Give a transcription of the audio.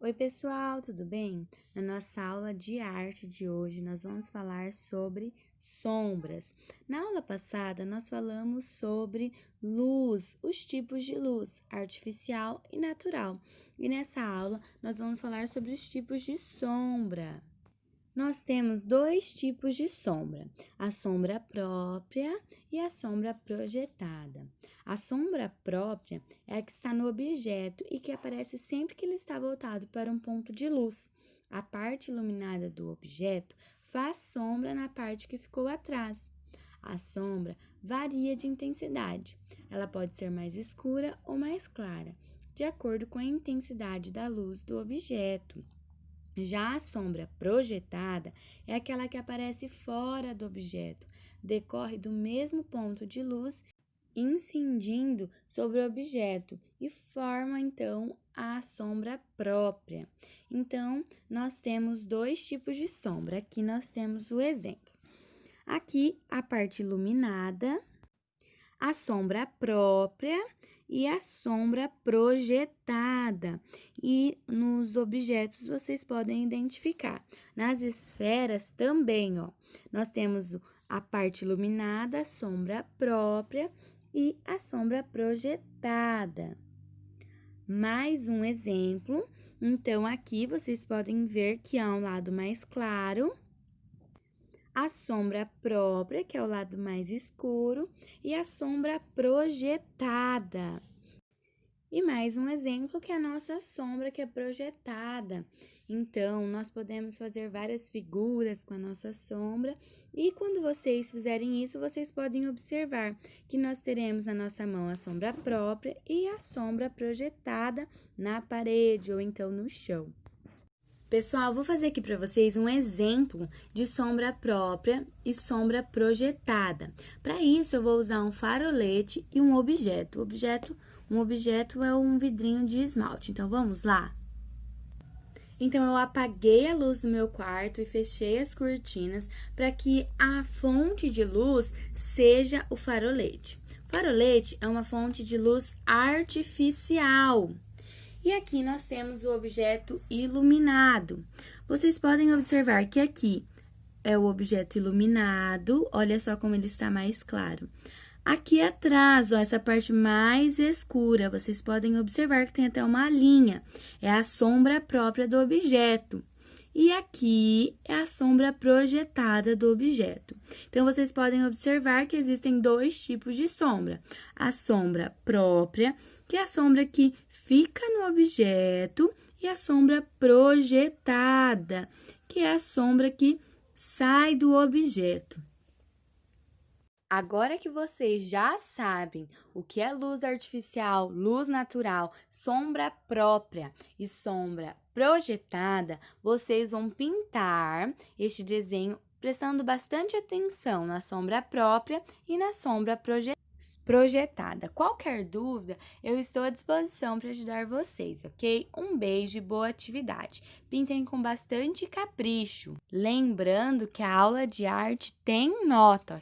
Oi, pessoal, tudo bem? Na nossa aula de arte de hoje, nós vamos falar sobre sombras. Na aula passada, nós falamos sobre luz, os tipos de luz, artificial e natural. E nessa aula, nós vamos falar sobre os tipos de sombra. Nós temos dois tipos de sombra, a sombra própria e a sombra projetada. A sombra própria é a que está no objeto e que aparece sempre que ele está voltado para um ponto de luz. A parte iluminada do objeto faz sombra na parte que ficou atrás. A sombra varia de intensidade. Ela pode ser mais escura ou mais clara, de acordo com a intensidade da luz do objeto. Já a sombra projetada é aquela que aparece fora do objeto, decorre do mesmo ponto de luz, incidindo sobre o objeto e forma então a sombra própria. Então, nós temos dois tipos de sombra. Aqui nós temos o exemplo. Aqui a parte iluminada, a sombra própria e a sombra projetada. E nos objetos vocês podem identificar. Nas esferas também, ó, nós temos a parte iluminada, a sombra própria e a sombra projetada. Mais um exemplo. Então, aqui vocês podem ver que há um lado mais claro, a sombra própria, que é o lado mais escuro, e a sombra projetada. E mais um exemplo que é a nossa sombra que é projetada. Então, nós podemos fazer várias figuras com a nossa sombra e quando vocês fizerem isso, vocês podem observar que nós teremos na nossa mão a sombra própria e a sombra projetada na parede ou então no chão. Pessoal, vou fazer aqui para vocês um exemplo de sombra própria e sombra projetada. Para isso, eu vou usar um farolete e um objeto. Um objeto é um vidrinho de esmalte. Então, vamos lá? Então, eu apaguei a luz do meu quarto e fechei as cortinas para que a fonte de luz seja o farolete. Farolete é uma fonte de luz artificial. E aqui nós temos o objeto iluminado. Vocês podem observar que aqui é o objeto iluminado, olha só como ele está mais claro. Aqui atrás, ó, essa parte mais escura, vocês podem observar que tem até uma linha, é a sombra própria do objeto. E aqui é a sombra projetada do objeto. Então, vocês podem observar que existem dois tipos de sombra. A sombra própria, que é a sombra que fica no objeto, e a sombra projetada, que é a sombra que sai do objeto. Agora que vocês já sabem o que é luz artificial, luz natural, sombra própria e sombra projetada, vocês vão pintar este desenho prestando bastante atenção na sombra própria e na sombra projetada. Qualquer dúvida, eu estou à disposição para ajudar vocês, ok? Um beijo e boa atividade. Pintem com bastante capricho. Lembrando que a aula de arte tem nota, ok?